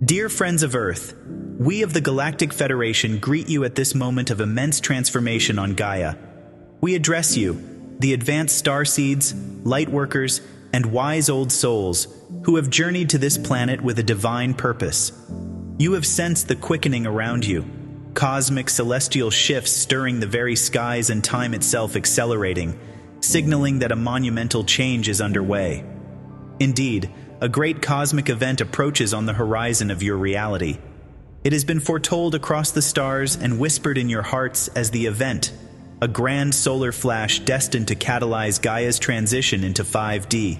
Dear friends of Earth, we of the Galactic Federation greet you at this moment of immense transformation on Gaia. We address you, the advanced starseeds, lightworkers, and wise old souls who have journeyed to this planet with a divine purpose. You have sensed the quickening around you, cosmic celestial shifts stirring the very skies and time itself accelerating, signaling that a monumental change is underway. Indeed, a great cosmic event approaches on the horizon of your reality. It has been foretold across the stars and whispered in your hearts as the event, a grand solar flash destined to catalyze Gaia's transition into 5D.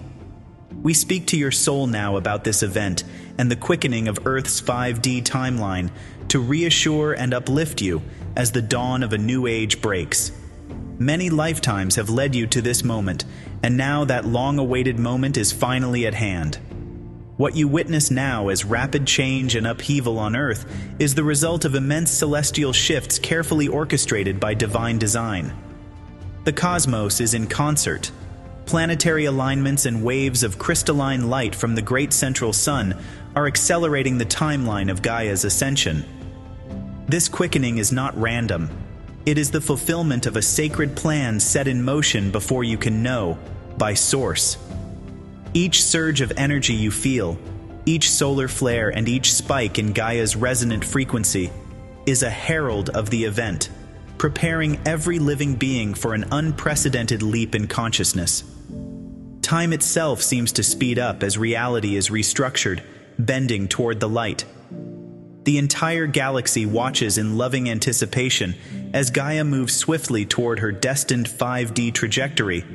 We speak to your soul now about this event and the quickening of Earth's 5D timeline to reassure and uplift you as the dawn of a new age breaks. Many lifetimes have led you to this moment, and now that long-awaited moment is finally at hand. What you witness now as rapid change and upheaval on Earth is the result of immense celestial shifts carefully orchestrated by divine design. The cosmos is in concert. Planetary alignments and waves of crystalline light from the great central sun are accelerating the timeline of Gaia's ascension. This quickening is not random. It is the fulfillment of a sacred plan set in motion before you can know, by source. Each surge of energy you feel, each solar flare and each spike in Gaia's resonant frequency is a herald of the event, preparing every living being for an unprecedented leap in consciousness. Time itself seems to speed up as reality is restructured, bending toward the light. The entire galaxy watches in loving anticipation as Gaia moves swiftly toward her destined 5D trajectory,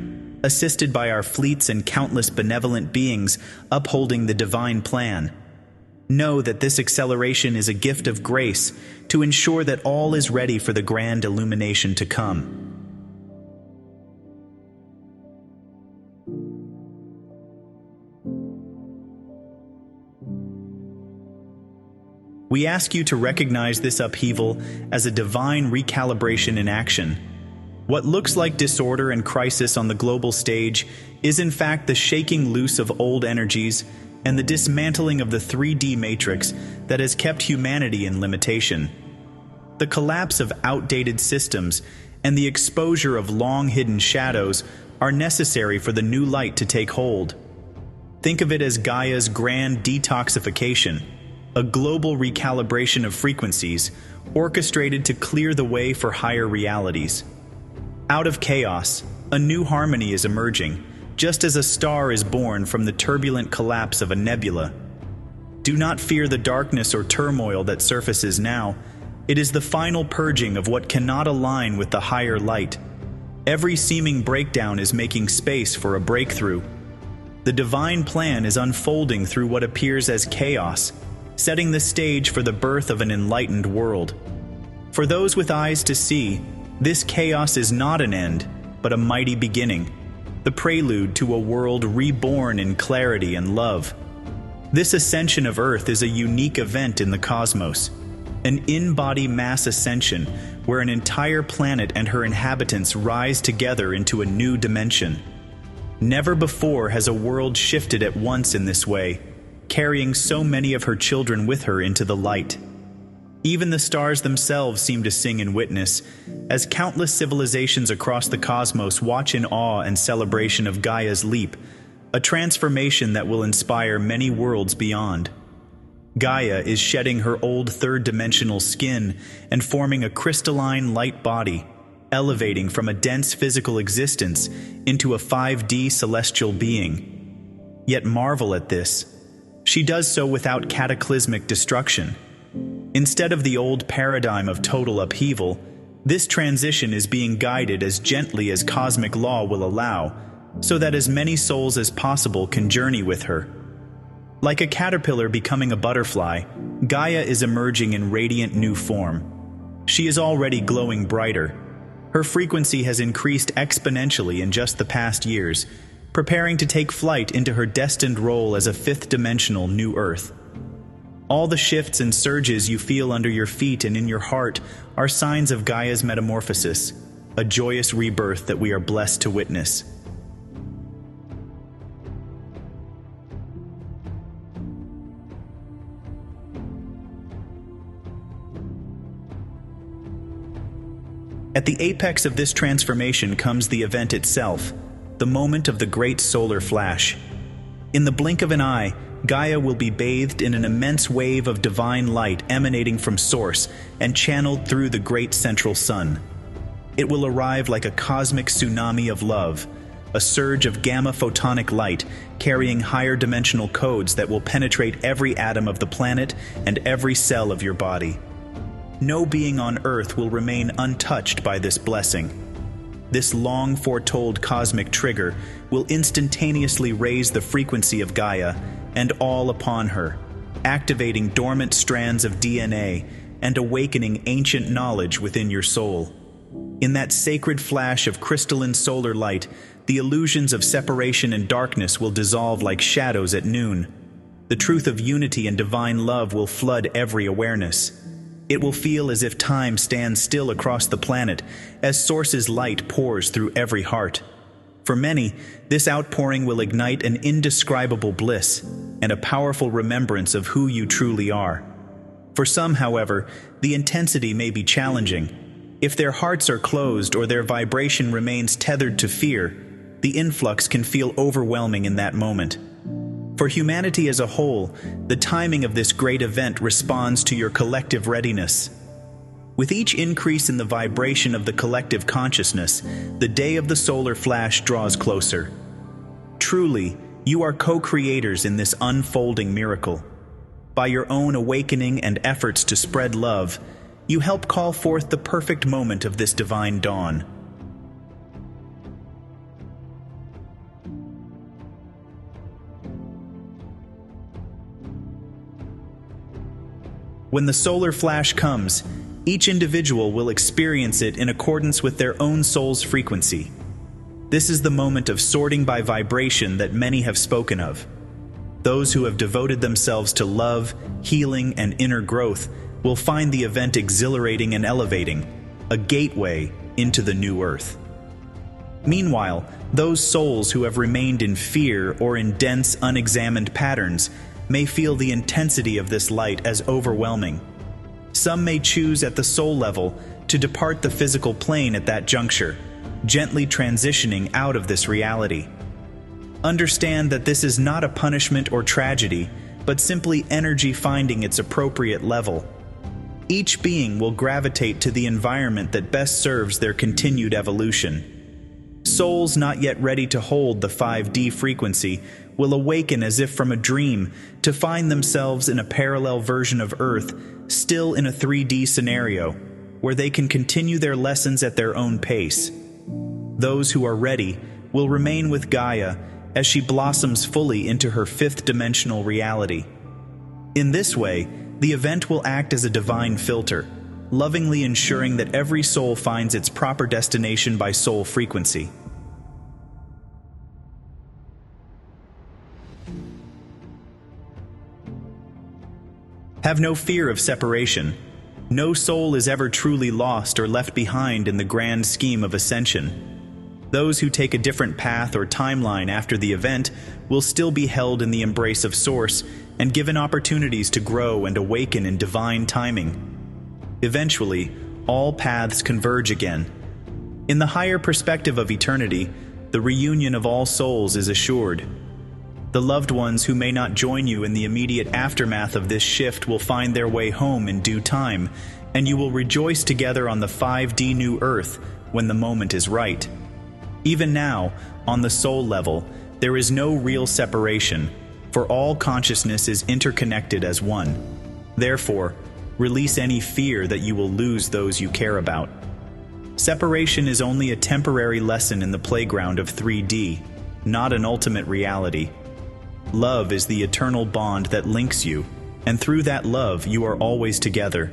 assisted by our fleets and countless benevolent beings upholding the divine plan. Know that this acceleration is a gift of grace to ensure that all is ready for the grand illumination to come. We ask you to recognize this upheaval as a divine recalibration in action. What looks like disorder and crisis on the global stage is in fact the shaking loose of old energies and the dismantling of the 3D matrix that has kept humanity in limitation. The collapse of outdated systems and the exposure of long-hidden shadows are necessary for the new light to take hold. Think of it as Gaia's grand detoxification, a global recalibration of frequencies orchestrated to clear the way for higher realities. Out of chaos, a new harmony is emerging, just as a star is born from the turbulent collapse of a nebula. Do not fear the darkness or turmoil that surfaces now. It is the final purging of what cannot align with the higher light. Every seeming breakdown is making space for a breakthrough. The divine plan is unfolding through what appears as chaos, setting the stage for the birth of an enlightened world. For those with eyes to see, this chaos is not an end, but a mighty beginning, the prelude to a world reborn in clarity and love. This ascension of Earth is a unique event in the cosmos, an in-body mass ascension where an entire planet and her inhabitants rise together into a new dimension. Never before has a world shifted at once in this way, carrying so many of her children with her into the light. Even the stars themselves seem to sing in witness, as countless civilizations across the cosmos watch in awe and celebration of Gaia's leap, a transformation that will inspire many worlds beyond. Gaia is shedding her old third-dimensional skin and forming a crystalline light body, elevating from a dense physical existence into a 5D celestial being. Yet marvel at this. She does so without cataclysmic destruction. Instead of the old paradigm of total upheaval, this transition is being guided as gently as cosmic law will allow, so that as many souls as possible can journey with her. Like a caterpillar becoming a butterfly, Gaia is emerging in radiant new form. She is already glowing brighter. Her frequency has increased exponentially in just the past years, preparing to take flight into her destined role as a fifth-dimensional new Earth. All the shifts and surges you feel under your feet and in your heart are signs of Gaia's metamorphosis, a joyous rebirth that we are blessed to witness. At the apex of this transformation comes the event itself, the moment of the great solar flash. In the blink of an eye, Gaia will be bathed in an immense wave of divine light emanating from Source and channeled through the great central sun. It will arrive like a cosmic tsunami of love, a surge of gamma photonic light carrying higher dimensional codes that will penetrate every atom of the planet and every cell of your body. No being on Earth will remain untouched by this blessing. This long foretold cosmic trigger will instantaneously raise the frequency of Gaia and all upon her, activating dormant strands of DNA and awakening ancient knowledge within your soul. In that sacred flash of crystalline solar light, the illusions of separation and darkness will dissolve like shadows at noon. The truth of unity and divine love will flood every awareness. It will feel as if time stands still across the planet as Source's light pours through every heart. For many, this outpouring will ignite an indescribable bliss and a powerful remembrance of who you truly are. For some, however, the intensity may be challenging. If their hearts are closed or their vibration remains tethered to fear, the influx can feel overwhelming in that moment. For humanity as a whole, the timing of this great event responds to your collective readiness. With each increase in the vibration of the collective consciousness, the day of the solar flash draws closer. Truly, you are co-creators in this unfolding miracle. By your own awakening and efforts to spread love, you help call forth the perfect moment of this divine dawn. When the solar flash comes, each individual will experience it in accordance with their own soul's frequency. This is the moment of sorting by vibration that many have spoken of. Those who have devoted themselves to love, healing, and inner growth will find the event exhilarating and elevating, a gateway into the new earth. Meanwhile, those souls who have remained in fear or in dense, unexamined patterns may feel the intensity of this light as overwhelming. Some may choose at the soul level to depart the physical plane at that juncture, gently transitioning out of this reality. Understand that this is not a punishment or tragedy, but simply energy finding its appropriate level. Each being will gravitate to the environment that best serves their continued evolution. Souls not yet ready to hold the 5D frequency will awaken as if from a dream to find themselves in a parallel version of Earth, still in a 3D scenario, where they can continue their lessons at their own pace. Those who are ready will remain with Gaia as she blossoms fully into her fifth-dimensional reality. In this way, the event will act as a divine filter, lovingly ensuring that every soul finds its proper destination by soul frequency. Have no fear of separation. No soul is ever truly lost or left behind in the grand scheme of ascension. Those who take a different path or timeline after the event will still be held in the embrace of Source and given opportunities to grow and awaken in divine timing. Eventually, all paths converge again. In the higher perspective of eternity, the reunion of all souls is assured. The loved ones who may not join you in the immediate aftermath of this shift will find their way home in due time, and you will rejoice together on the 5D new Earth when the moment is right. Even now, on the soul level, there is no real separation, for all consciousness is interconnected as one. Therefore, release any fear that you will lose those you care about. Separation is only a temporary lesson in the playground of 3D, not an ultimate reality. Love is the eternal bond that links you, and through that love you are always together.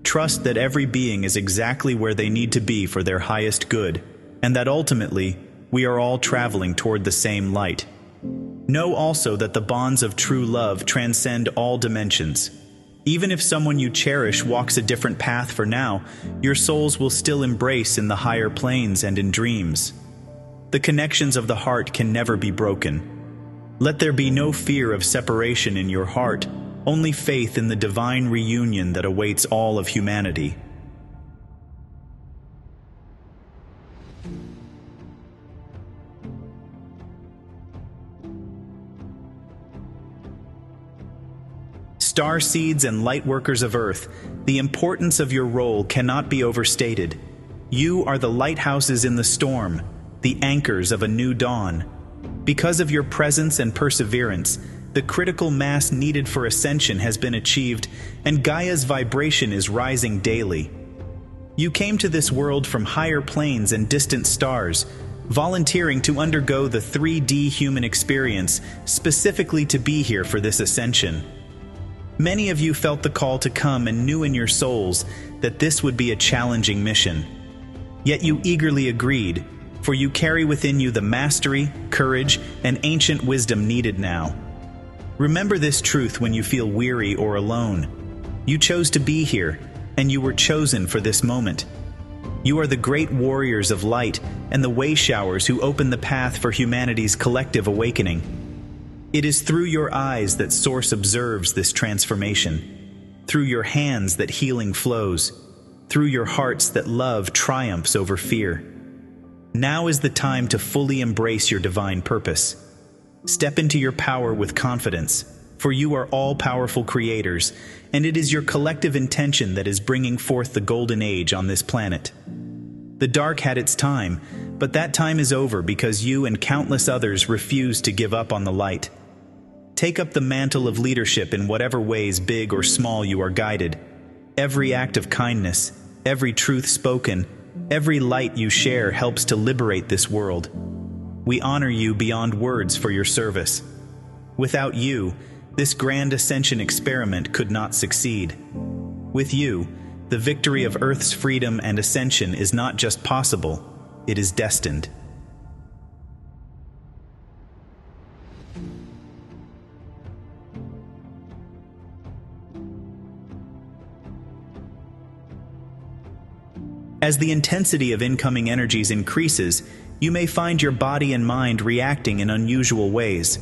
Trust that every being is exactly where they need to be for their highest good, and that ultimately, we are all traveling toward the same light. Know also that the bonds of true love transcend all dimensions. Even if someone you cherish walks a different path for now, your souls will still embrace in the higher planes and in dreams. The connections of the heart can never be broken. Let there be no fear of separation in your heart, only faith in the divine reunion that awaits all of humanity. star seeds and light workers of Earth, the importance of your role cannot be overstated. You are the lighthouses in the storm, the anchors of a new dawn. Because of your presence and perseverance, the critical mass needed for ascension has been achieved, and Gaia's vibration is rising daily. You came to this world from higher planes and distant stars, volunteering to undergo the 3D human experience specifically to be here for this ascension. Many of you felt the call to come and knew in your souls that this would be a challenging mission. Yet you eagerly agreed, for you carry within you the mastery, courage, and ancient wisdom needed now. Remember this truth when you feel weary or alone. You chose to be here, and you were chosen for this moment. You are the great warriors of light and the way showers who open the path for humanity's collective awakening. It is through your eyes that Source observes this transformation, through your hands that healing flows, through your hearts that love triumphs over fear. Now is the time to fully embrace your divine purpose. Step into your power with confidence, for you are all-powerful creators, and it is your collective intention that is bringing forth the golden age on this planet. The dark had its time, but that time is over because you and countless others refuse to give up on the light. Take up the mantle of leadership in whatever ways, big or small, you are guided. Every act of kindness, every truth spoken, every light you share helps to liberate this world. We honor you beyond words for your service. Without you, this grand ascension experiment could not succeed. With you, the victory of Earth's freedom and ascension is not just possible, it is destined. As the intensity of incoming energies increases, you may find your body and mind reacting in unusual ways.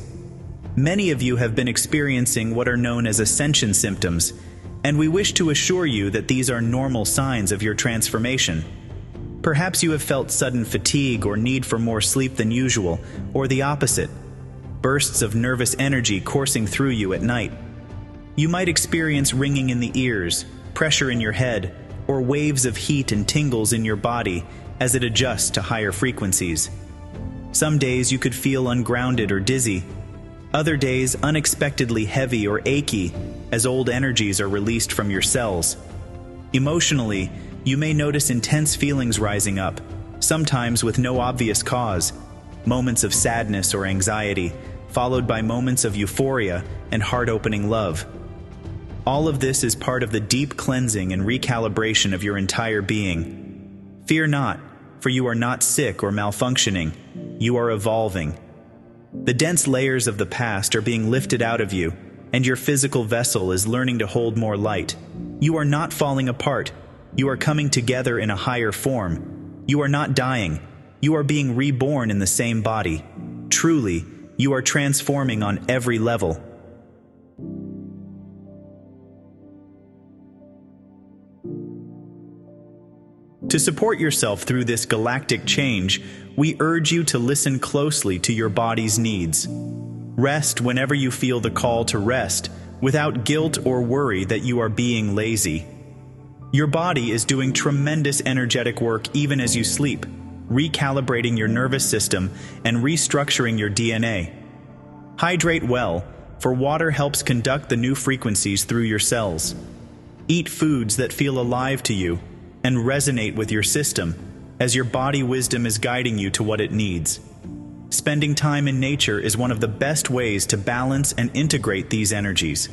Many of you have been experiencing what are known as Ascension Symptoms, and we wish to assure you that these are normal signs of your transformation. Perhaps you have felt sudden fatigue or need for more sleep than usual, or the opposite, bursts of nervous energy coursing through you at night. You might experience ringing in the ears, pressure in your head, or waves of heat and tingles in your body as it adjusts to higher frequencies. Some days you could feel ungrounded or dizzy. Other days unexpectedly heavy or achy as old energies are released from your cells. Emotionally, you may notice intense feelings rising up, sometimes with no obvious cause, moments of sadness or anxiety, followed by moments of euphoria and heart-opening love. All of this is part of the deep cleansing and recalibration of your entire being. Fear not, for you are not sick or malfunctioning. You are evolving. The dense layers of the past are being lifted out of you, and your physical vessel is learning to hold more light. You are not falling apart. You are coming together in a higher form. You are not dying. You are being reborn in the same body. Truly, you are transforming on every level. To support yourself through this galactic change, we urge you to listen closely to your body's needs. Rest whenever you feel the call to rest, without guilt or worry that you are being lazy. Your body is doing tremendous energetic work even as you sleep, recalibrating your nervous system and restructuring your DNA. Hydrate well, for water helps conduct the new frequencies through your cells. Eat foods that feel alive to you and resonate with your system, as your body wisdom is guiding you to what it needs. Spending time in nature is one of the best ways to balance and integrate these energies.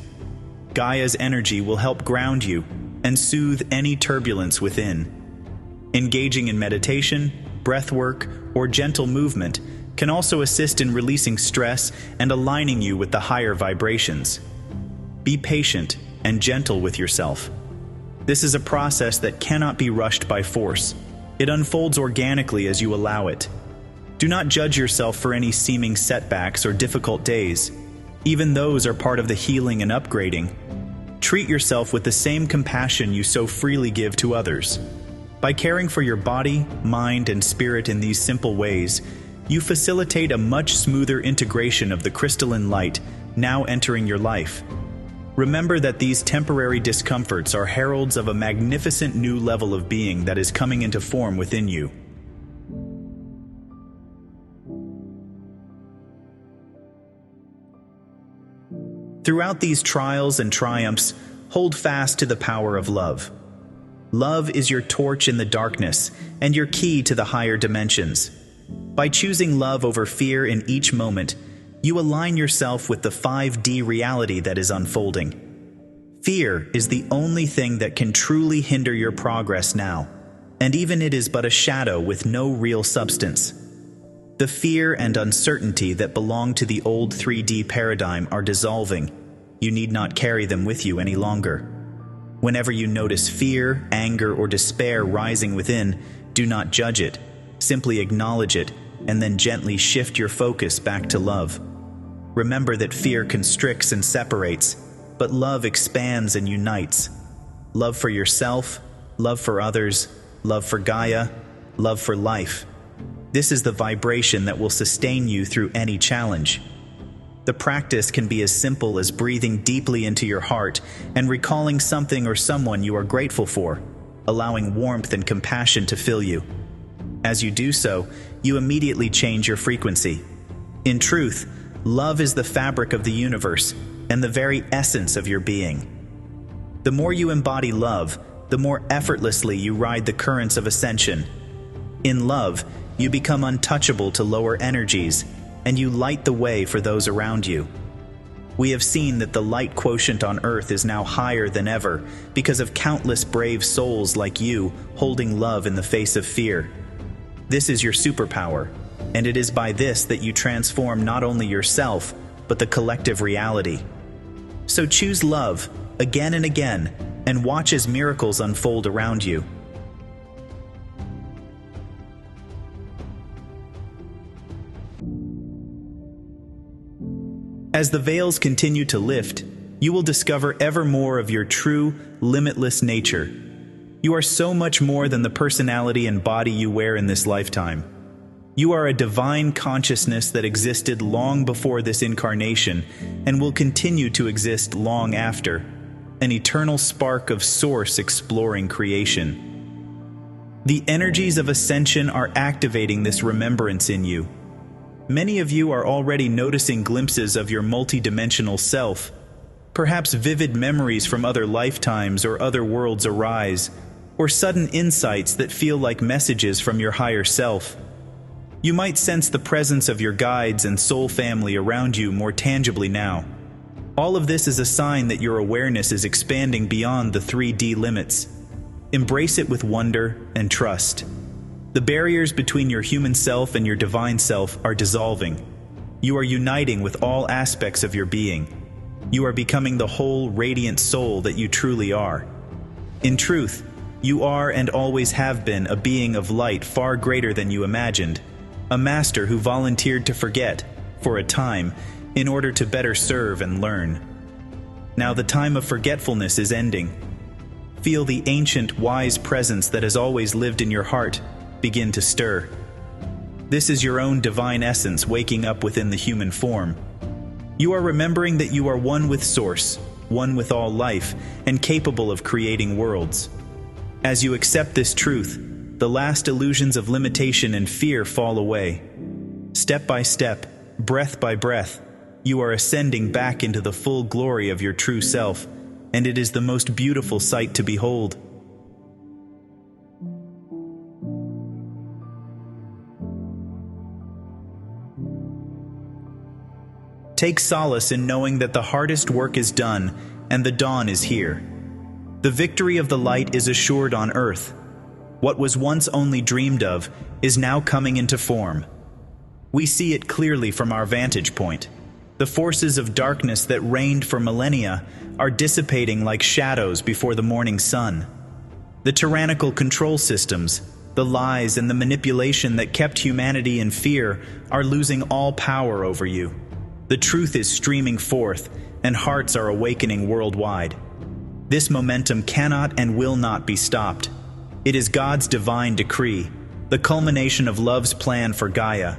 Gaia's energy will help ground you and soothe any turbulence within. Engaging in meditation, breath work, or gentle movement can also assist in releasing stress and aligning you with the higher vibrations. Be patient and gentle with yourself. This is a process that cannot be rushed by force. It unfolds organically as you allow it. Do not judge yourself for any seeming setbacks or difficult days. Even those are part of the healing and upgrading. Treat yourself with the same compassion you so freely give to others. By caring for your body, mind, and spirit in these simple ways, you facilitate a much smoother integration of the crystalline light now entering your life. Remember that these temporary discomforts are heralds of a magnificent new level of being that is coming into form within you. Throughout these trials and triumphs, hold fast to the power of love. Love is your torch in the darkness and your key to the higher dimensions. By choosing love over fear in each moment, you align yourself with the 5D reality that is unfolding. Fear is the only thing that can truly hinder your progress now, and even it is but a shadow with no real substance. The fear and uncertainty that belong to the old 3D paradigm are dissolving. You need not carry them with you any longer. Whenever you notice fear, anger, or despair rising within, do not judge it. Simply acknowledge it, and then gently shift your focus back to love. Remember that fear constricts and separates, but love expands and unites. Love for yourself, love for others, love for Gaia, love for life. This is the vibration that will sustain you through any challenge. The practice can be as simple as breathing deeply into your heart and recalling something or someone you are grateful for, allowing warmth and compassion to fill you. As you do so, you immediately change your frequency. In truth, love is the fabric of the universe and the very essence of your being. The more you embody love, the more effortlessly you ride the currents of ascension. In love, you become untouchable to lower energies, and you light the way for those around you. We have seen that the light quotient on Earth is now higher than ever because of countless brave souls like you holding love in the face of fear. This is your superpower, and it is by this that you transform not only yourself, but the collective reality. So choose love, again and again, and watch as miracles unfold around you. As the veils continue to lift, you will discover ever more of your true, limitless nature. You are so much more than the personality and body you wear in this lifetime. You are a divine consciousness that existed long before this incarnation and will continue to exist long after, an eternal spark of source exploring creation. The energies of ascension are activating this remembrance in you. Many of you are already noticing glimpses of your multidimensional self. Perhaps vivid memories from other lifetimes or other worlds arise, or sudden insights that feel like messages from your higher self. You might sense the presence of your guides and soul family around you more tangibly now. All of this is a sign that your awareness is expanding beyond the 3D limits. Embrace it with wonder and trust. The barriers between your human self and your divine self are dissolving. You are uniting with all aspects of your being. You are becoming the whole radiant soul that you truly are. In truth, you are and always have been a being of light far greater than you imagined, a master who volunteered to forget, for a time, in order to better serve and learn. Now the time of forgetfulness is ending. Feel the ancient, wise presence that has always lived in your heart begin to stir. This is your own divine essence waking up within the human form. You are remembering that you are one with Source, one with all life, and capable of creating worlds. As you accept this truth, the last illusions of limitation and fear fall away. Step by step, breath by breath, you are ascending back into the full glory of your true self, and it is the most beautiful sight to behold. Take solace in knowing that the hardest work is done and the dawn is here. The victory of the light is assured on earth. What was once only dreamed of is now coming into form. We see it clearly from our vantage point. The forces of darkness that reigned for millennia are dissipating like shadows before the morning sun. The tyrannical control systems, the lies and the manipulation that kept humanity in fear are losing all power over you. The truth is streaming forth, and hearts are awakening worldwide. This momentum cannot and will not be stopped. It is God's divine decree, the culmination of love's plan for Gaia.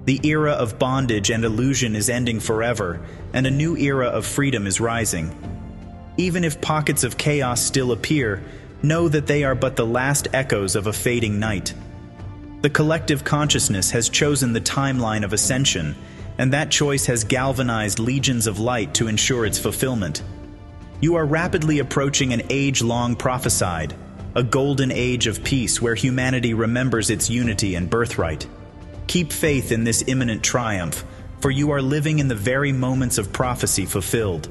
The era of bondage and illusion is ending forever, and a new era of freedom is rising. Even if pockets of chaos still appear, know that they are but the last echoes of a fading night. The collective consciousness has chosen the timeline of ascension, and that choice has galvanized legions of light to ensure its fulfillment. You are rapidly approaching an age long prophesied, a golden age of peace where humanity remembers its unity and birthright. Keep faith in this imminent triumph, for you are living in the very moments of prophecy fulfilled.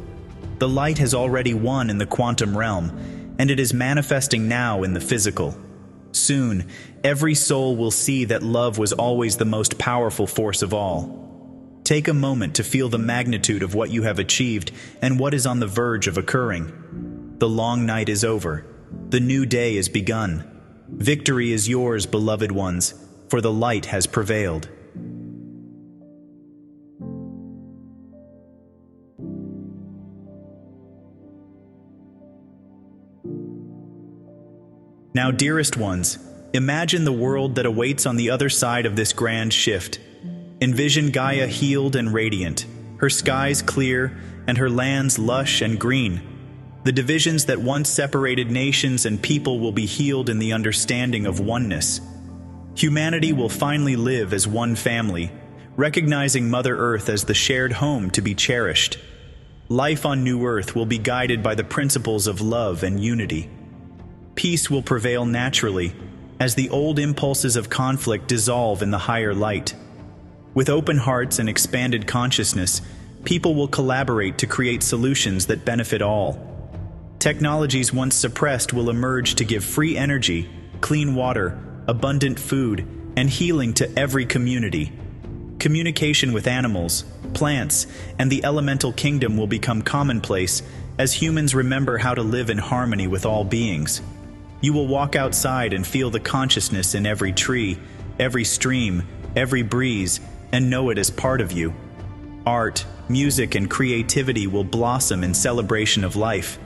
The light has already won in the quantum realm, and it is manifesting now in the physical. Soon, every soul will see that love was always the most powerful force of all. Take a moment to feel the magnitude of what you have achieved and what is on the verge of occurring. The long night is over. The new day is begun. Victory is yours, beloved ones, for the light has prevailed. Now, dearest ones, imagine the world that awaits on the other side of this grand shift. Envision Gaia healed and radiant, her skies clear, and her lands lush and green. The divisions that once separated nations and people will be healed in the understanding of oneness. Humanity will finally live as one family, recognizing Mother Earth as the shared home to be cherished. Life on New Earth will be guided by the principles of love and unity. Peace will prevail naturally, as the old impulses of conflict dissolve in the higher light. With open hearts and expanded consciousness, people will collaborate to create solutions that benefit all. Technologies once suppressed will emerge to give free energy, clean water, abundant food, and healing to every community. Communication with animals, plants, and the elemental kingdom will become commonplace as humans remember how to live in harmony with all beings. You will walk outside and feel the consciousness in every tree, every stream, every breeze, and know it as part of you. Art, music, and creativity will blossom in celebration of life.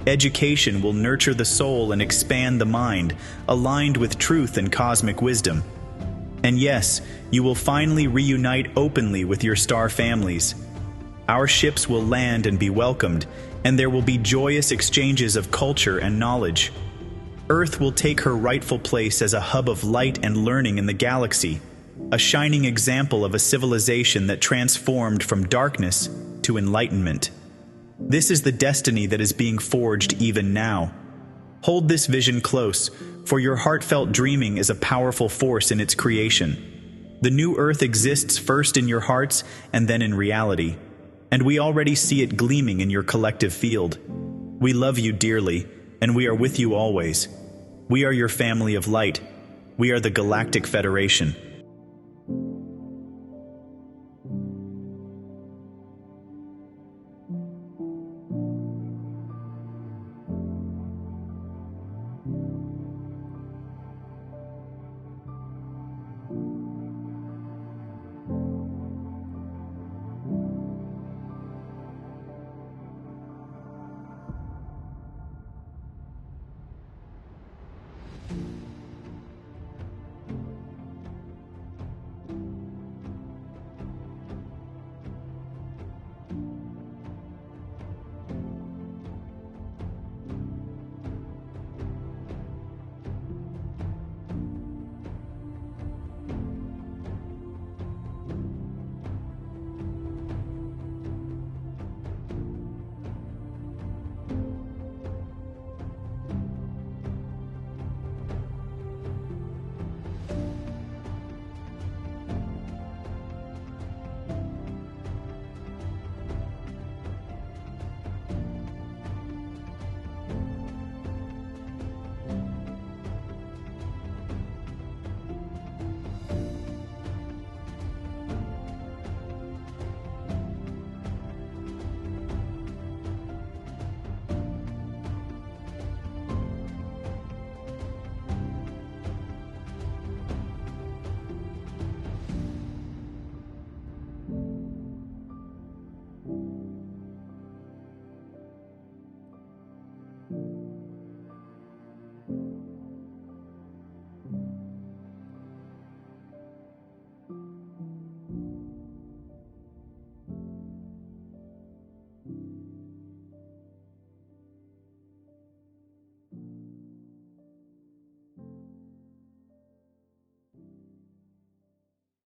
Education will nurture the soul and expand the mind, aligned with truth and cosmic wisdom. And yes, you will finally reunite openly with your star families. Our ships will land and be welcomed, and there will be joyous exchanges of culture and knowledge. Earth will take her rightful place as a hub of light and learning in the galaxy, a shining example of a civilization that transformed from darkness to enlightenment. This is the destiny that is being forged even now. Hold this vision close, for your heartfelt dreaming is a powerful force in its creation. The new Earth exists first in your hearts and then in reality, and we already see it gleaming in your collective field. We love you dearly, and we are with you always. We are your family of light. We are the Galactic Federation.